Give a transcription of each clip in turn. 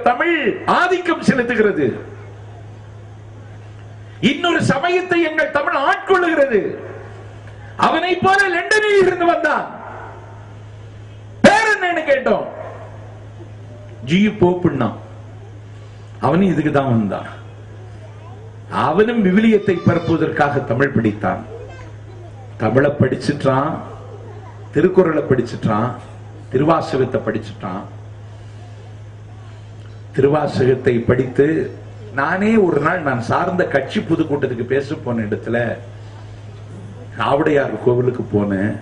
தமிழ் ஆதிக்கம் செலுத்துகிறது. இன்னொரு சமயத்தை எங்கள் தமிழ் ஆட்கொள்ளுகிறது. அவனை போல லண்டனில் இருந்து வந்தான். பேர் என்னன்னு கேட்டோம். ஜி போப்புன்னா அவனும் இதுக்கு தான் வந்தான். அவனும் விவிலியத்தை பரப்புவதற்காக தமிழ் படித்தான். தமிழை படிச்சுட்டான், திருக்குறளை படிச்சுட்டான், திருவாசகத்தை படிச்சுட்டான். திருவாசகத்தை படித்து நானே ஒரு நாள் நான் சார்ந்த கட்சி பொதுக்கூட்டத்துக்கு பேச போன இடத்துல ஆவுடையார் கோவிலுக்கு போனேன்.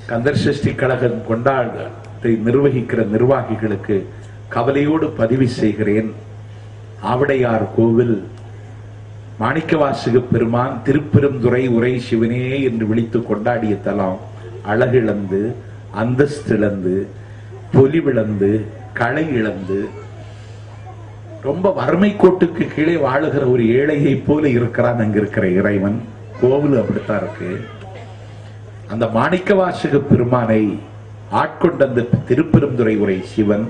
கந்தர் சஷ்டி கழகம் கொண்டாட்டத்தை நிர்வகிக்கிற நிர்வாகிகளுக்கு கவலையோடு பதிவு செய்கிறேன். ஆவுடையார் கோவில் மாணிக்கவாசக பெருமான் திருப்பெருந்துறை உரை சிவனே என்று விழித்து கொண்டாடிய தலம் அழகிழந்து, அந்தஸ்திழந்து, பொலிவிழந்து, களை இழந்து, ரொம்ப வறுமை கோட்டுக்கு கீழே வாழுகிற ஒரு ஏழையை போல இருக்கிறான் அங்க இருக்கிற இறைவன். கோவில் அப்படித்தான் இருக்கு. அந்த மாணிக்கவாசக பெருமானை ஆட்கொண்ட அந்த திருப்பெருந்துறை உரை சிவன்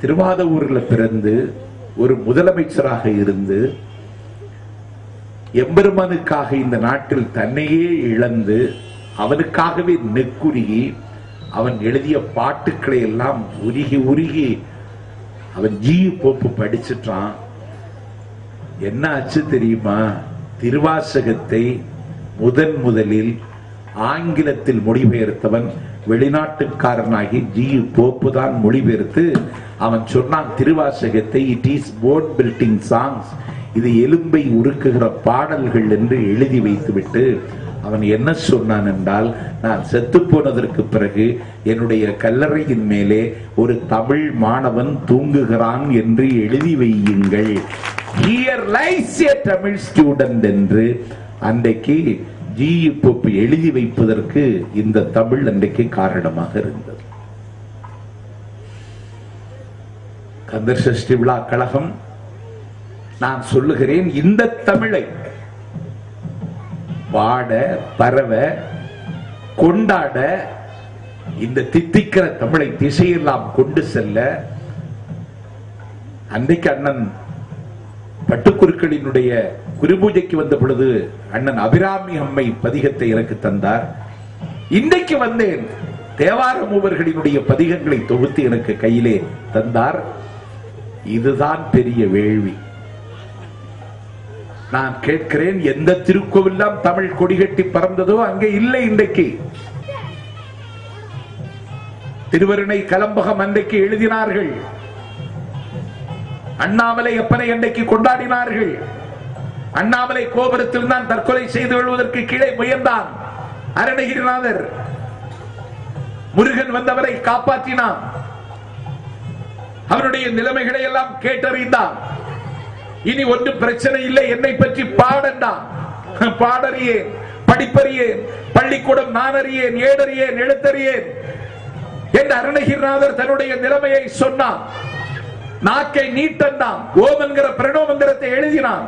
திருவாதூர்ல பிறந்து ஒரு முதலமைச்சராக இருந்து எம்பெருமானுக்காக இந்த நாட்டில் தன்னையே இழந்து அவனுக்காகவே நெக்குருகி அவன் எழுதிய பாட்டுக்களை எல்லாம் உருகி உருகி அவன் ஜி போப்பு படிச்சுட்டான். என்ன ஆச்சு தெரியுமா? திருவாசகத்தை முதலில் ஆங்கிலத்தில் மொழிபெயர்த்தவன் வெளிநாட்டுக்காரனாகி ஜி போப்பு தான் மொழிபெயர்த்து அவன் சொன்னான், திருவாசகத்தை it is bone building songs, இது எலும்பை உருக்குகிற பாடல்கள் என்று எழுதி வைத்துவிட்டு அவன் என்ன சொன்னான் என்றால், நான் செத்து போனதற்கு பிறகு என்னுடைய கல்லறையின் மேலே ஒரு தமிழ் மாணவன் தூங்குகிறான் என்று எழுதி வையுங்கள், here lies a Tamil student என்று அன்றைக்கு ஜி போப்பு எழுதி வைப்பதற்கு இந்த தமிழ் அன்றைக்கு காரணமாக இருந்தது. கந்தர் சஷ்டி விழா கழகம் நான் சொல்லுகிறேன், இந்த தமிழை பாட பரவ கொண்டாட இந்த தித்திக்கிற தமிழை திசையெல்லாம் கொண்டு செல்ல அன்றைக்கு அண்ணன் பட்டுக்குருக்களினுடைய குருபூஜைக்கு வந்த பொழுது அண்ணன் அபிராமி அம்மை பதிகத்தை எனக்கு தந்தார். இன்றைக்கு வந்தேன், தேவார மூவர்களினுடைய பதிகங்களை தொகுத்து எனக்கு கையிலே தந்தார். இதுதான் பெரிய வேள்வி. நான் கேட்கிறேன், எந்த திருக்கோவில்லாம் தமிழ் கொடிகட்டி பறந்ததோ அங்கே இல்லை. இன்றைக்கு திருவருணை கலம்பகம் அன்றைக்கு எழுதினார்கள், அண்ணாமலை அப்பனை அன்றைக்கு கொண்டாடினார்கள். அண்ணாமலை கோபுரத்தில் தான் தற்கொலை செய்து கொள்வதற்கு கீழே முயன்றான் அருணகிரிநாதர். முருகன் வந்தவரை காப்பாற்றினான். அவருடைய நிலைமைகளை எல்லாம் கேட்டறிந்தான். இனி ஒன்று பிரச்சனை இல்லை, என்னை பற்றி பாடண்டான், பாடறியேன், படிப்பறியேன், பள்ளிக்கூடம் நான் அறியேன், ஏடறியேன், எழுத்தறியேன் என்று அருணகிரிநாதர் தன்னுடைய நிலைமையை சொன்னான். நாக்கை நீட்டந்தான். ஓம் என்கிற பிரணவ மந்திரத்தை எழுதினான்.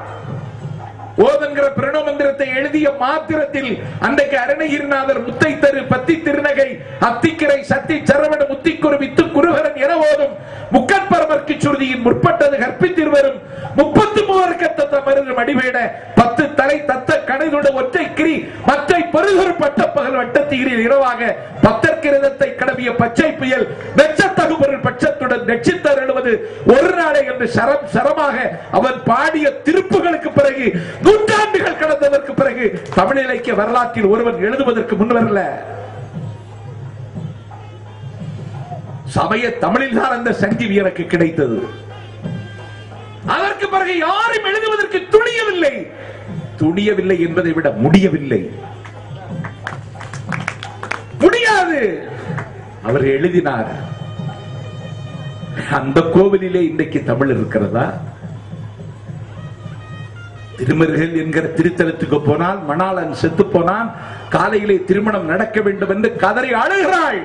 ஓம் என்கிற பிரணவ மந்திரத்தை எழுதிய மாத்திரத்தில் அன்றைக்கு அருணகிரிநாதர் முத்தை தரு, பத்தி திருநகை, அத்திக்கிரை, சத்தி சரவண, முத்திக்குரு, வித்து குருகரன் என ஓதும் முக்கற்பரமர்க்கு சுருதியின் முற்பட்டது கற்பித்திருவரும் 33 கத்த மருது மடிவேட 10 தலை தத்த கணைதோட ஒற்றை கிரி மற்றை பெருகொரு பட்ட பகல் வட்டத்தீரில் இரவாக பத்தற்கிரதத்தை கடவிய பச்சை புயல் வெச்சத்தகு பொருள் பட்சத்துடன் நெச்சித்தர் எழுவது ஒரு நாளை என்று சரமாக அவன் பாடிய திருப்புகளுக்கு பிறகு, நூற்றாண்டுகள் கடந்ததற்கு பிறகு தமிழ் இலக்கிய வரலாற்றில் ஒருவன் எழுதுவதற்கு முன்வரல. சமய தமிழில் தான் அந்த சங்கீவி எனக்கு கிடைத்தது. அதற்கு பிறகு யாரும் எழுதுவதற்கு துணியவில்லை. துணியவில்லை என்பதை விட முடியவில்லை. முடியாது. அவர் எழுதினார். அந்த கோவிலிலே இன்றைக்கு தமிழ் இருக்கிறதா? திருமருகல் என்கிற திருத்தலத்துக்கு போனால் மணாளன் செத்து போனான், காலையிலே திருமணம் நடக்க வேண்டும் என்று கதறி அழுகிறாள்.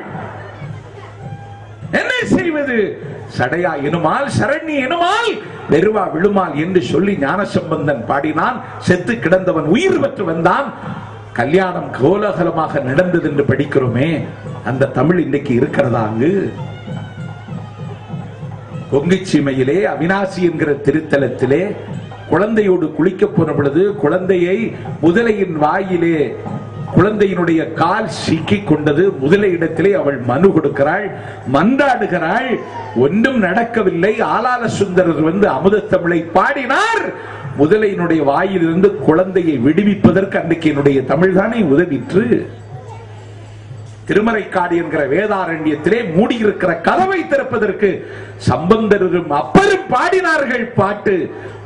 என்ன செய்வது? சடையா எனுமால், சரணி எனுமால், வெறுவா விழுமால் என்று சொல்லி ஞானசம்பந்தன் பாடினான். செத்து கிடந்தவன் உயிர் பெற்று வந்தான். கல்யாணம் கோலாகலமாக நடந்தது என்று படிக்கிறோமே, அந்த தமிழ் இன்னைக்கு இருக்கிறதா? அங்கு கொங்குச்சிமையிலே அவினாசி என்கிற திருத்தலத்திலே குழந்தையோடு குளிக்க போன பொழுது குழந்தையை முதலையின் வாயிலே குழந்தையினுடைய கால் சிக்கிக் கொண்டது. முதலை இடத்திலே அவள் மனு கொடுக்கிறாள், மன்றாடுகிறாள். ஒன்றும் நடக்கவில்லை. ஆலால சுந்தரர் வந்து அமுத தமிழை பாடினார். முதலையினுடைய வாயிலிருந்து குழந்தையை விடுவிப்பதற்கு அன்றைக்கு என்னுடைய தமிழ்தானே உதவிற்று. திருமறைக்காடு என்கிற வேதாரண்யத்திலே மூடியிருக்கிற கதவை திறப்பதற்கு சம்பந்தரும் அப்பரும் பாடினார்கள் பாட்டு.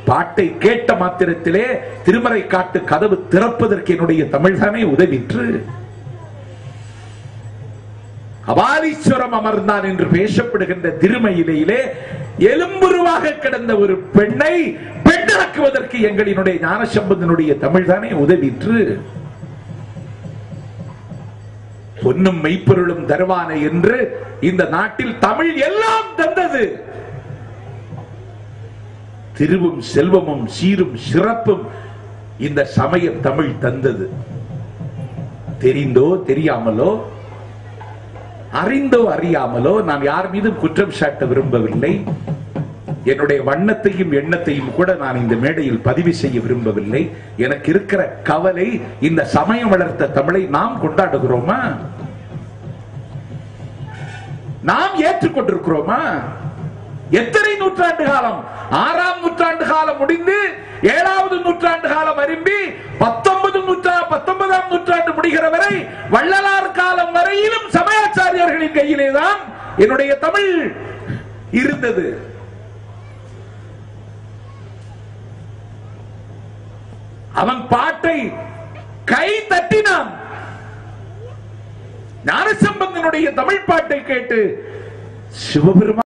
பாட்டை கேட்ட மாத்திரத்திலே திருமறைக்காட்டு கதவு திறப்பதற்கு என்னுடைய தமிழ்தானே உதவிற்று. அபாலீஸ்வரம் அமர்ந்தான் என்று பேசப்படுகின்ற திருமயிலையிலே எலும்புருவாக கிடந்த ஒரு பெண்ணை பெண்ணாக்குவதற்கு எங்களினுடைய ஞானசம்பந்தனுடைய தமிழ்தானே உதவிற்று. பொன்னும் மெய்ப்பொருளும் தருவான என்று இந்த நாட்டில் தமிழ் எல்லாம் தந்தது. திருவும் செல்வமும் சீரும் சிறப்பும் இந்த சமய தமிழ் தந்தது. தெரிந்தோ தெரியாமலோ, அறிந்தோ அறியாமலோ, நான் யார் மீதும் குற்றம் சாட்ட விரும்பவில்லை. என்னுடைய வண்ணத்தையும் எண்ணத்தையும் கூட நான் இந்த மேடையில் பதிவு செய்ய விரும்பவில்லை. எனக்கு இருக்கிற கவலை, இந்த சமயம் வளர்த்த தமிழை நாம் கொண்டாடுகிறோமா? நாம் ஏற்றுக்கொண்டிருக்கிறோமா? எத்தனை நூற்றாண்டு காலம், 6ஆம் நூற்றாண்டு காலம் முடிந்து 7வது நூற்றாண்டு காலம் அரும்பி 19ஆம் நூற்றாண்டு முடிகிற வரை வள்ளலார் காலம் வரையிலும் சமயாச்சாரியர்களின் கையிலேதான் என்னுடைய தமிழ் இருந்தது. அவன் பாட்டை கை தட்டினான். ஞானசம்பந்தனுடைய தமிழ் பாட்டை கேட்டு சிவபெருமான்